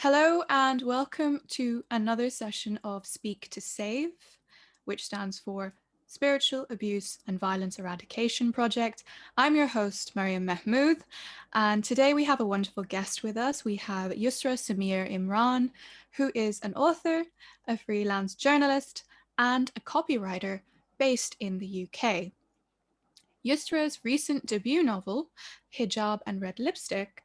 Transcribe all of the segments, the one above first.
Hello and welcome to another session of Speak to Save, which stands for Spiritual Abuse and Violence Eradication Project. I'm your host, Mariam Mahmood, and today we have a wonderful guest with us. We have Yousra, Samir, Imran, who is an author, a freelance journalist, and a copywriter based in the UK. Yousra's recent debut novel, Hijab and Red Lipstick,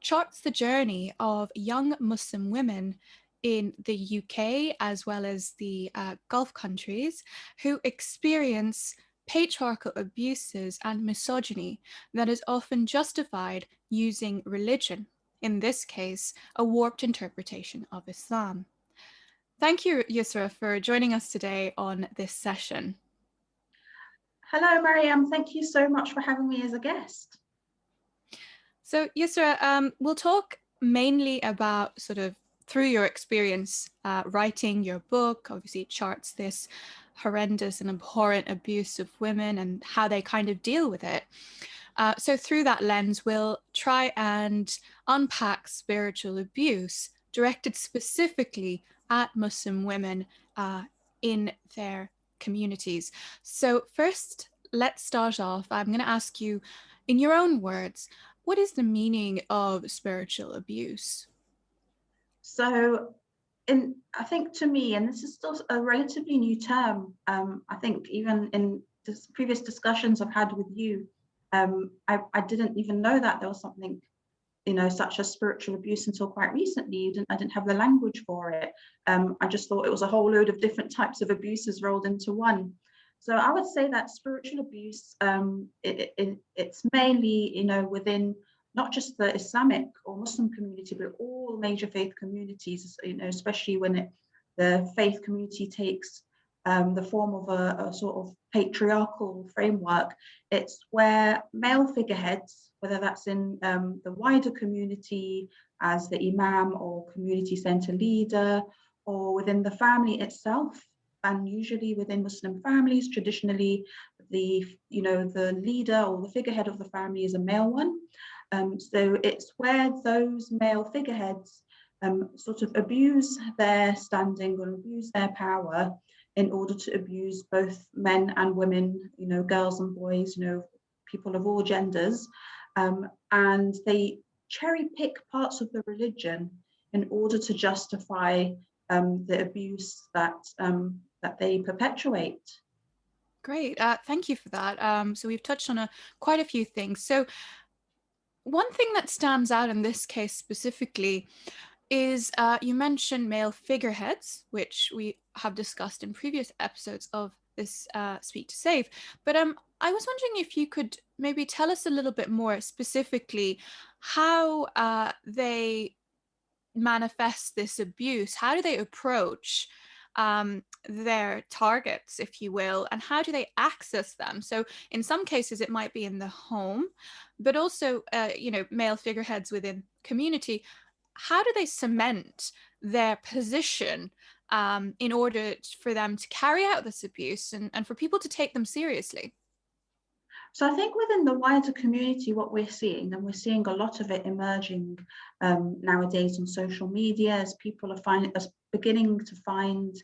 charts the journey of young Muslim women in the UK as well as the Gulf countries who experience patriarchal abuses and misogyny that is often justified using religion, in this case, a warped interpretation of Islam. Thank you, Yousra, for joining us today on this session. Hello, Mariam. Thank you so much for having me as a guest. So, Yousra, we'll talk mainly about sort of through your experience writing your book. Obviously, it charts this horrendous and abhorrent abuse of women and how they kind of deal with it. So through that lens, we'll try and unpack spiritual abuse directed specifically at Muslim women in their communities. So first, let's start off. I'm going to ask you, in your own words, what is the meaning of spiritual abuse? So, I think to me, and this is still a relatively new term, I think even in previous discussions I've had with you, I didn't even know that there was something, such as spiritual abuse until quite recently. I didn't have the language for it. I just thought it was a whole load of different types of abuses rolled into one. So I would say that spiritual abuse, it's mainly, within not just the Islamic or Muslim community, but all major faith communities, especially when the faith community takes the form of a sort of patriarchal framework. It's where male figureheads, whether that's in the wider community as the imam or community center leader, or within the family itself, and usually within Muslim families, traditionally the leader or the figurehead of the family is a male one. So it's where those male figureheads sort of abuse their standing or abuse their power in order to abuse both men and women, girls and boys, people of all genders. And they cherry pick parts of the religion in order to justify the abuse that they perpetuate. Great, thank you for that. So we've touched on quite a few things. So one thing that stands out in this case specifically is you mentioned male figureheads, which we have discussed in previous episodes of this Speak to Save. But I was wondering if you could maybe tell us a little bit more specifically how they manifest this abuse. How do they approach their targets, if you will, and how do they access them? So in some cases it might be in the home, but also male figureheads within community. How do they cement their position in order for them to carry out this abuse and for people to take them seriously? So I think within the wider community, what we're seeing, and we're seeing a lot of it emerging nowadays on social media, as people are beginning to find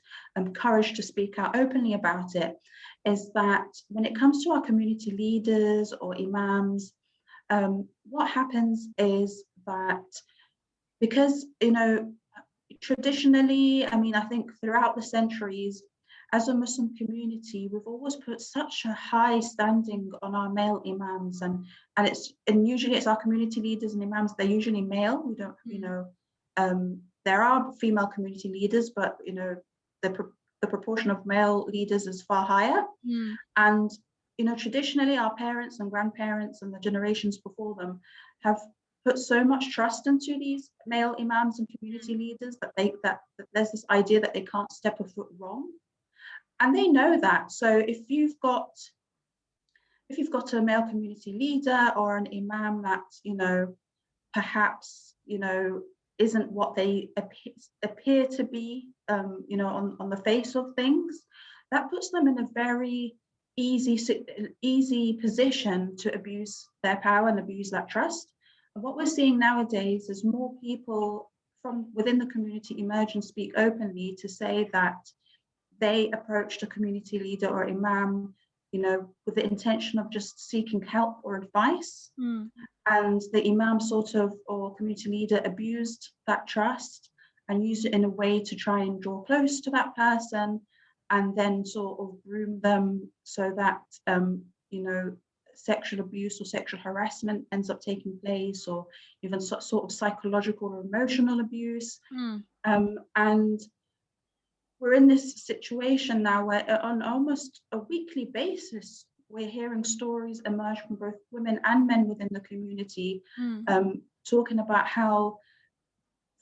courage to speak out openly about it, is that when it comes to our community leaders or imams, what happens is that because, traditionally, I think throughout the centuries, as a Muslim community, we've always put such a high standing on our male imams, and usually it's our community leaders and imams. They're usually male. We don't, there are female community leaders, but the proportion of male leaders is far higher. And traditionally, our parents and grandparents and the generations before them have put so much trust into these male imams and community leaders that there's this idea that they can't step a foot wrong. And they know that. So if you've got a male community leader or an imam that, perhaps, isn't what they appear to be, on the face of things, that puts them in a very easy position to abuse their power and abuse that trust. And what we're seeing nowadays is more people from within the community emerge and speak openly to say that they approached a community leader or imam, with the intention of just seeking help or advice. And the imam or community leader abused that trust and used it in a way to try and draw close to that person, and then sort of groom them so that, sexual abuse or sexual harassment ends up taking place, or even sort of psychological or emotional abuse. And we're in this situation now where on almost a weekly basis, we're hearing stories emerge from both women and men within the community, talking about how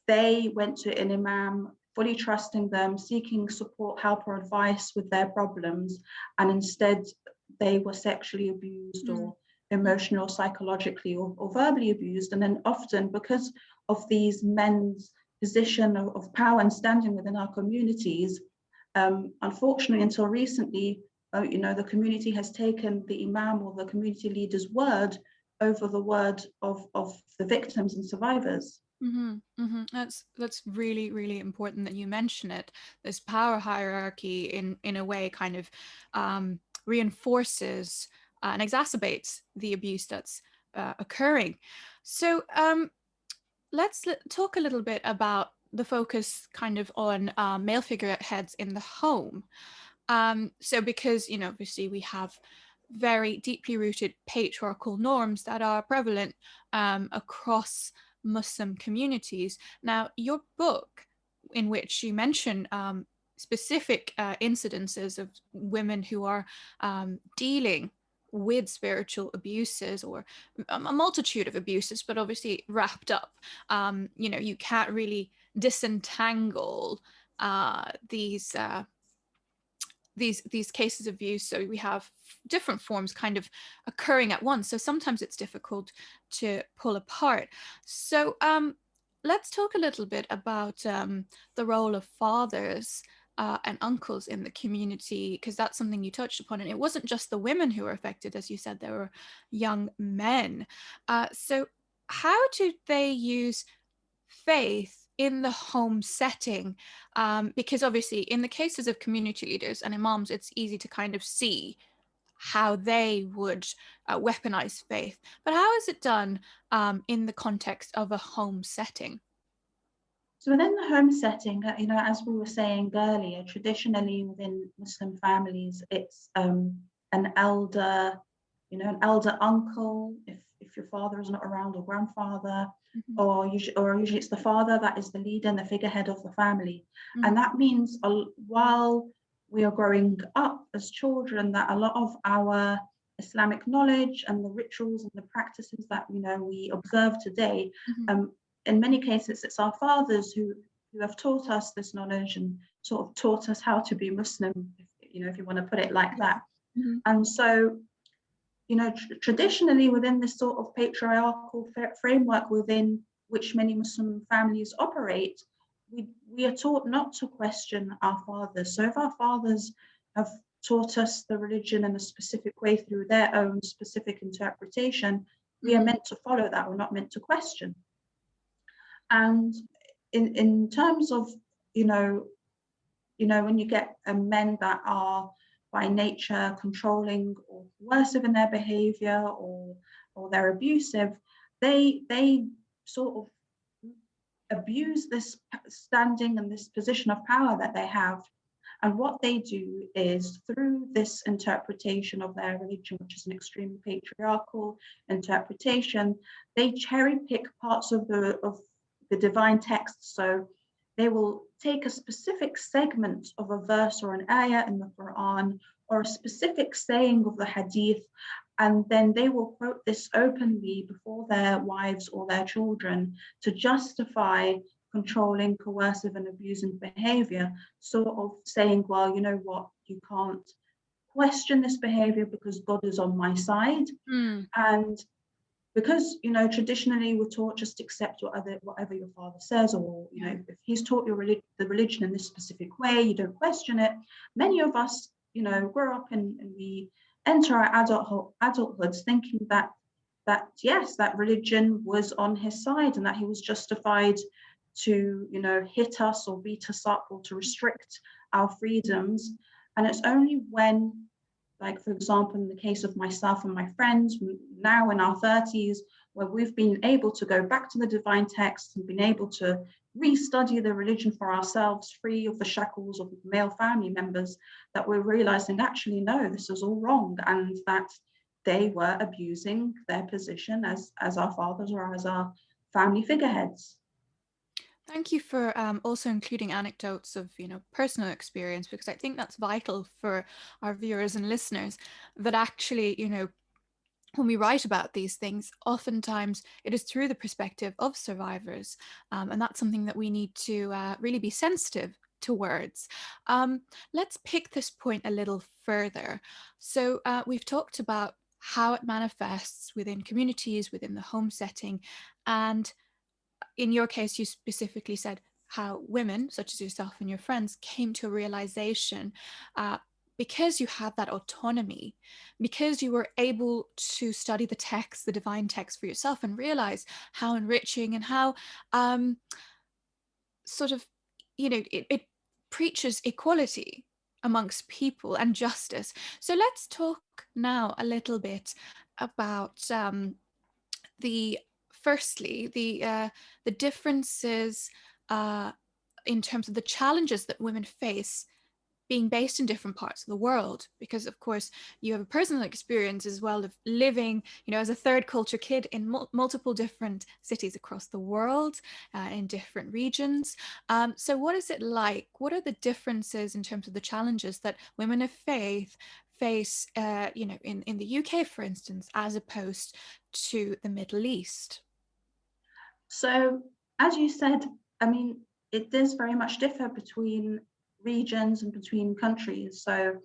they went to an imam, fully trusting them, seeking support, help, or advice with their problems, and instead they were sexually abused or emotional, psychologically, or verbally abused. And then often, because of these men's position of power and standing within our communities, unfortunately, until recently, the community has taken the imam or the community leader's word over the word of the victims and survivors. That's really, really important that you mention it. This power hierarchy in a way kind of reinforces and exacerbates the abuse that's occurring. So let's talk a little bit about the focus kind of on male figureheads in the home. So because, obviously we have very deeply rooted patriarchal norms that are prevalent across Muslim communities. Now, your book, in which you mention specific incidences of women who are dealing with spiritual abuses, or a multitude of abuses, but obviously wrapped up, you can't really disentangle these cases of abuse. So we have different forms kind of occurring at once. So sometimes it's difficult to pull apart. So let's talk a little bit about the role of fathers and uncles in the community, because that's something you touched upon. And it wasn't just the women who were affected, as you said, there were young men. So how do they use faith in the home setting? Because obviously in the cases of community leaders and imams, it's easy to kind of see how they would weaponize faith. But how is it done in the context of a home setting? So within the home setting, as we were saying earlier, traditionally within Muslim families, it's an elder, an elder uncle, if your father is not around, or grandfather, or usually it's the father that is the leader and the figurehead of the family. And that means while we are growing up as children, that a lot of our Islamic knowledge and the rituals and the practices that we observe today, in many cases, it's our fathers who have taught us this knowledge and sort of taught us how to be Muslim, if you want to put it like that. And so, traditionally within this sort of patriarchal framework within which many Muslim families operate, we are taught not to question our fathers. So if our fathers have taught us the religion in a specific way through their own specific interpretation, we are meant to follow that. We're not meant to question. And in terms of, when you get men that are by nature controlling or coercive in their behavior, or they're abusive, they sort of abuse this standing and this position of power that they have. And what they do is, through this interpretation of their religion, which is an extremely patriarchal interpretation, they cherry pick parts of the divine text. So they will take a specific segment of a verse or an ayah in the Quran, or a specific saying of the hadith, and then they will quote this openly before their wives or their children to justify controlling, coercive, and abusing behavior, sort of saying, well, you know what, you can't question this behavior because God is on my side. And because, traditionally we're taught just accept whatever your father says, or, if he's taught the religion in this specific way, you don't question it. Many of us, grow up and we enter our adulthoods thinking that yes, that religion was on his side and that he was justified to, hit us or beat us up or to restrict our freedoms. And it's only when, like, for example, in the case of myself and my friends, now in our 30s, where we've been able to go back to the divine text and been able to restudy the religion for ourselves, free of the shackles of male family members, that we're realizing, actually, no, this is all wrong, and that they were abusing their position as our fathers or as our family figureheads. Thank you for also including anecdotes of, personal experience, because I think that's vital for our viewers and listeners, that actually, when we write about these things, oftentimes it is through the perspective of survivors. And that's something that we need to really be sensitive towards. Let's pick this point a little further. So we've talked about how it manifests within communities, within the home setting. And in your case, you specifically said how women, such as yourself and your friends, came to a realization because you had that autonomy, because you were able to study the text, the divine text for yourself, and realize how enriching and how sort of, it preaches equality amongst people and justice. So let's talk now a little bit about the firstly the differences in terms of the challenges that women face being based in different parts of the world, because of course you have a personal experience as well of living, as a third culture kid in multiple different cities across the world, in different regions. So what is it like? What are the differences in terms of the challenges that women of faith face, in the UK, for instance, as opposed to the Middle East? So, as you said, I mean, it does very much differ between regions and between countries. So,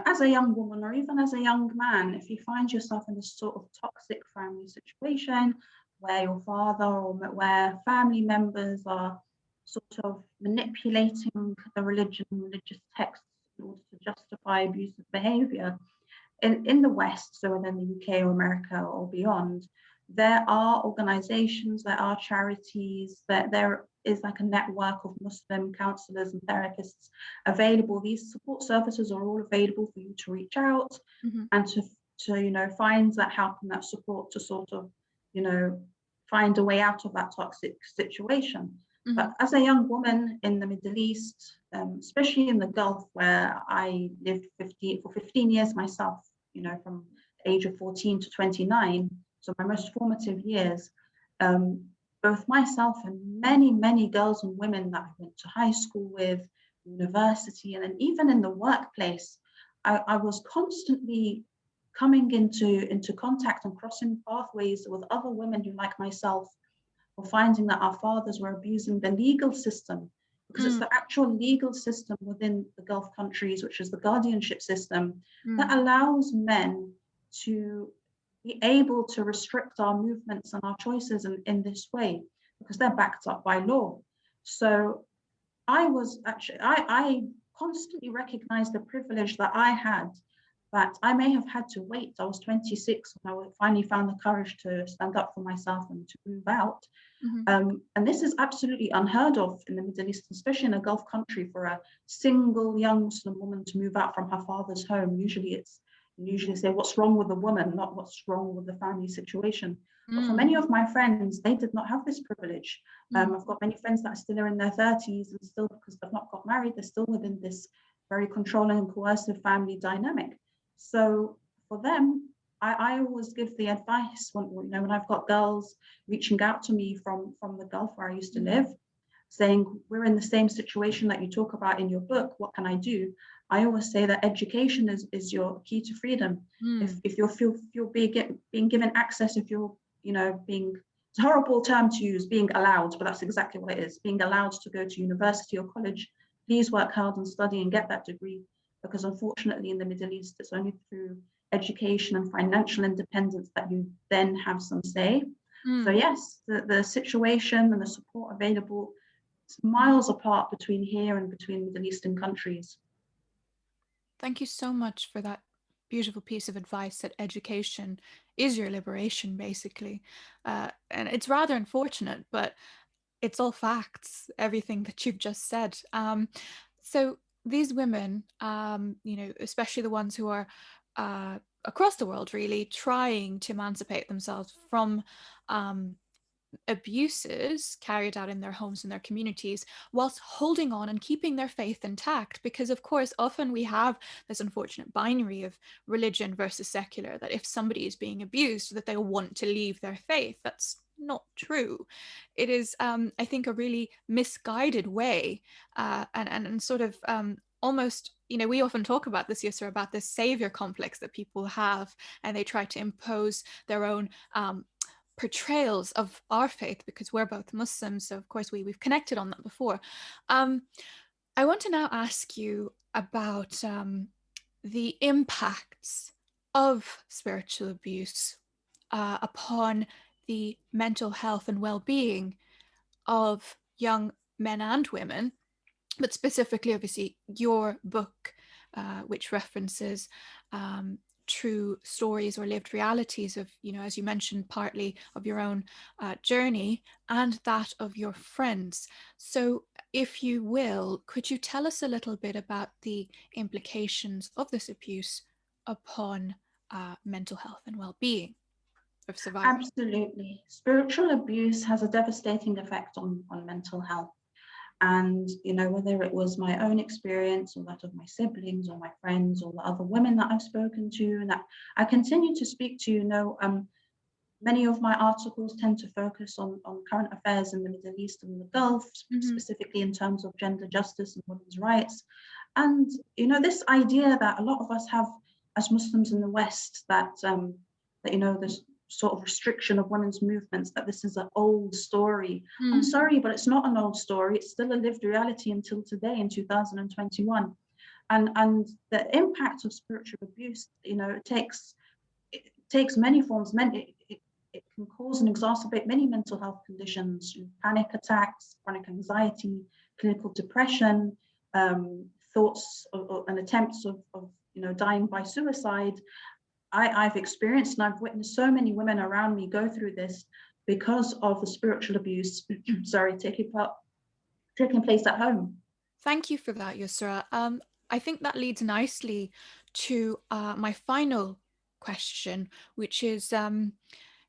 as a young woman or even as a young man, if you find yourself in this sort of toxic family situation where your father or where family members are sort of manipulating the religious texts in order to justify abusive behavior, in the West, so within the UK or America or beyond, there are organizations, there are charities, there is like a network of Muslim counselors and therapists available. These support services are all available for you to reach out Mm-hmm. and to find that help and that support to sort of, find a way out of that toxic situation. Mm-hmm. But as a young woman in the Middle East, especially in the Gulf, where I lived for 15 years myself, from the age of 14 to 29, so my most formative years, both myself and many, many girls and women that I went to high school with, university, and then even in the workplace, I was constantly coming into contact and crossing pathways with other women who, like myself, were finding that our fathers were abusing the legal system, because it's the actual legal system within the Gulf countries, which is the guardianship system, that allows men to be able to restrict our movements and our choices in this way, because they're backed up by law. So I constantly recognized the privilege that I had, that I may have had to wait. I was 26 when I finally found the courage to stand up for myself and to move out. And this is absolutely unheard of in the Middle East, especially in a Gulf country, for a single young Muslim woman to move out from her father's home. Usually say, what's wrong with the woman, not what's wrong with the family situation. But for many of my friends, they did not have this privilege. I've got many friends that are still in their 30s, and still, because they've not got married, they're still within this very controlling and coercive family dynamic. So for them, I always give the advice when I've got girls reaching out to me from the Gulf where I used to live, saying, we're in the same situation that you talk about in your book, what can I do? I always say that education is your key to freedom. If you're being given access, if you're, being, it's a horrible term to use, being allowed, but that's exactly what it is, being allowed to go to university or college, please work hard and study and get that degree, because unfortunately in the Middle East, it's only through education and financial independence that you then have some say. So yes, the situation and the support available, it's miles apart between here and between Middle Eastern countries. Thank you so much for that beautiful piece of advice, that education is your liberation, basically. And it's rather unfortunate, but it's all facts, everything that you've just said. So these women, especially the ones who are across the world, really trying to emancipate themselves from abuses carried out in their homes and their communities, whilst holding on and keeping their faith intact. Because, of course, often we have this unfortunate binary of religion versus secular, that if somebody is being abused, that they'll want to leave their faith. That's not true. It is, I think, a really misguided way, and sort of almost, we often talk about this, Yousra, about this savior complex that people have, and they try to impose their own portrayals of our faith, because we're both Muslims. So of course we've connected on that before. I want to now ask you about the impacts of spiritual abuse upon the mental health and well-being of young men and women, but specifically, obviously, your book, which references true stories or lived realities of, as you mentioned, partly of your own journey and that of your friends. So, if you will, could you tell us a little bit about the implications of this abuse upon mental health and well-being of survivors? Absolutely. Spiritual abuse has a devastating effect on mental health. And, whether it was my own experience or that of my siblings or my friends or the other women that I've spoken to and that I continue to speak to, many of my articles tend to focus on current affairs in the Middle East and the Gulf, specifically in terms of gender justice and women's rights. And, this idea that a lot of us have as Muslims in the West, that, this sort of restriction of women's movements, that this is an old story. I'm sorry, but it's not an old story. It's still a lived reality until today in 2021. And the impact of spiritual abuse, it takes many forms. It can cause and exacerbate many mental health conditions: panic attacks, chronic anxiety, clinical depression, thoughts and attempts of dying by suicide. I've experienced and I've witnessed so many women around me go through this because of the spiritual abuse, taking place at home. Thank you for that, Yousra. I think that leads nicely to my final question, which is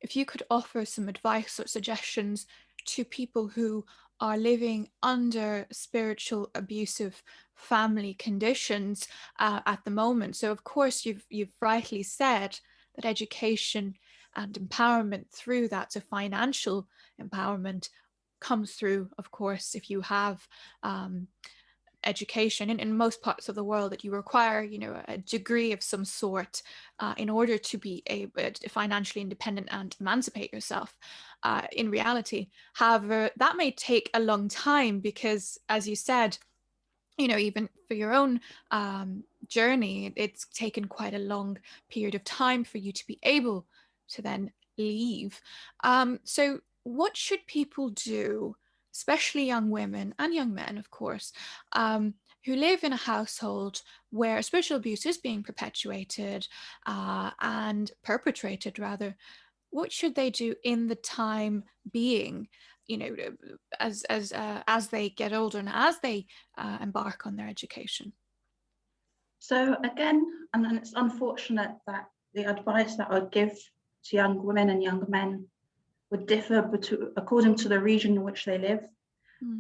if you could offer some advice or suggestions to people who are living under spiritual abusive family conditions at the moment. So of course you've rightly said that education and empowerment through that, so financial empowerment, comes through, of course, if you have education in most parts of the world, that you require a degree of some sort in order to be able to financially independent and emancipate yourself in reality. However, that may take a long time because, as you said, even for your own journey, it's taken quite a long period of time for you to be able to then leave. So what should people do, especially young women and young men, of course, who live in a household where spiritual abuse is being perpetuated and perpetrated, rather? What should they do in the time being, as they get older and as they embark on their education? So again, and then it's unfortunate that the advice that I would give to young women and young men would differ according to the region in which they live,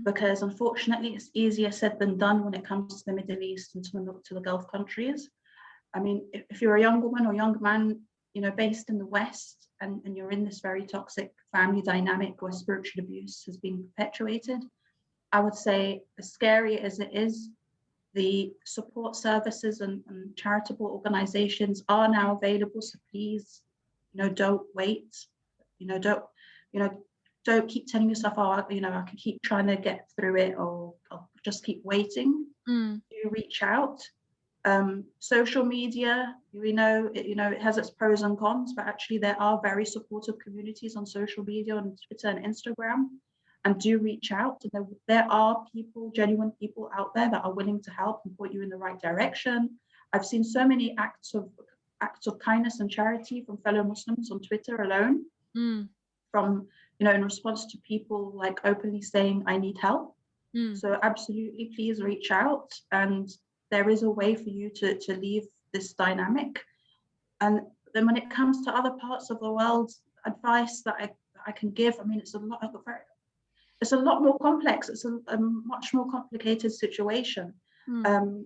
because unfortunately it's easier said than done when it comes to the Middle East and to the Gulf countries. I mean, if you're a young woman or young man, based in the West, and you're in this very toxic family dynamic where spiritual abuse has been perpetuated, I would say, as scary as it is, the support services and charitable organizations are now available. So please, don't wait. Don't keep telling yourself, oh, I can keep trying to get through it, or I'll just keep waiting. You reach out. Social media, it has its pros and cons, but actually there are very supportive communities on social media, on Twitter and Instagram, and do reach out. There are genuine people out there that are willing to help and point you in the right direction. I've seen so many acts of kindness and charity from fellow Muslims on Twitter alone, from in response to people like openly saying, I need help. Mm. So absolutely, please reach out. And there is a way for you to leave this dynamic. And then when it comes to other parts of the world, advice that I can give, I mean, it's a lot more complex. It's a much more complicated situation. Mm.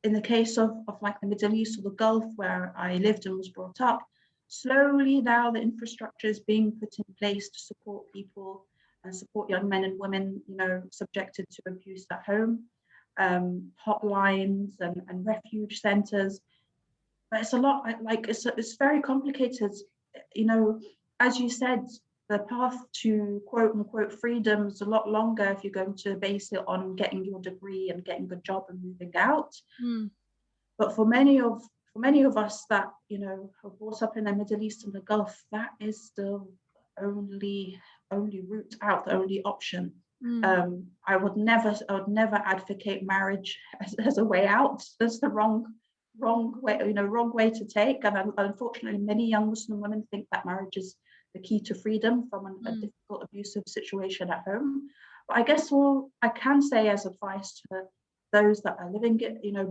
In the case of like the Middle East or the Gulf, where I lived and was brought up, slowly now the infrastructure is being put in place to support people and support young men and women, subjected to abuse at home, hotlines and refuge centers. But it's a lot, like it's very complicated. You know, as you said, the path to quote unquote freedom is a lot longer if you're going to base it on getting your degree and getting a job and moving out. Mm. But for many of us that are brought up in the Middle East and the Gulf, that is still only route out, the only option. Mm. I would never advocate marriage as a way out. That's the wrong way to take. And unfortunately, many young Muslim women think that marriage is the key to freedom from a difficult, abusive situation at home. But I guess all I can say as advice to those that are living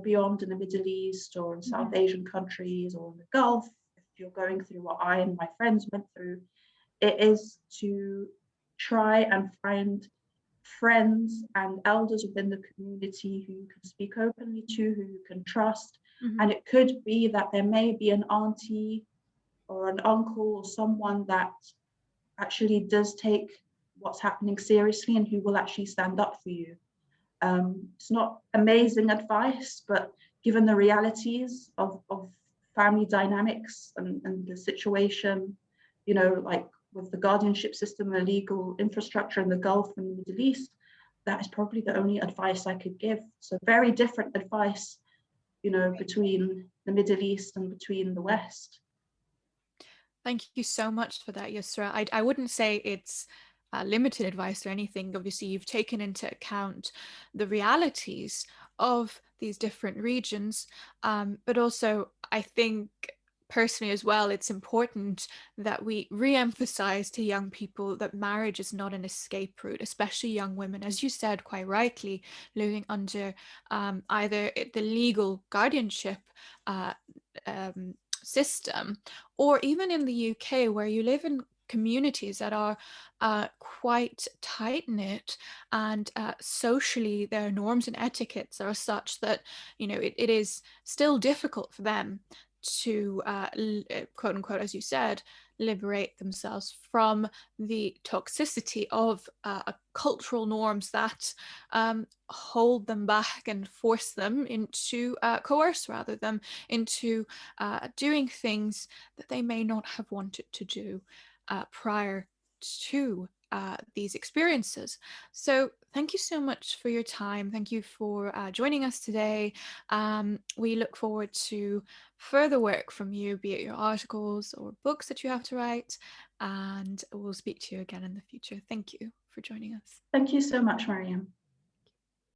beyond in the Middle East or in South Asian countries or in the Gulf, if you're going through what I and my friends went through, it is to try and find friends and elders within the community who you can speak openly to, who you can trust. And it could be that there may be an auntie or an uncle or someone that actually does take what's happening seriously and who will actually stand up for you. It's not amazing advice, but given the realities of family dynamics and the situation, like with the guardianship system and legal infrastructure in the Gulf and the Middle East, that is probably the only advice I could give. So very different advice, between the Middle East and between the West. Thank you so much for that, Yousra. I wouldn't say it's limited advice or anything. Obviously, you've taken into account the realities of these different regions, but also I think personally as well, it's important that we re-emphasize to young people that marriage is not an escape route, especially young women, as you said quite rightly, living under either the legal guardianship system, or even in the UK, where you live in communities that are quite tight knit, and socially their norms and etiquettes are such that it is still difficult for them to quote unquote, as you said, liberate themselves from the toxicity of cultural norms that hold them back and force them into coerce rather than into doing things that they may not have wanted to do prior to these experiences. So thank you so much for your time. Thank you for joining us today. We look forward to further work from you, be it your articles or books that you have to write, and we'll speak to you again in the future. Thank you for joining us. Thank you so much, Mariam.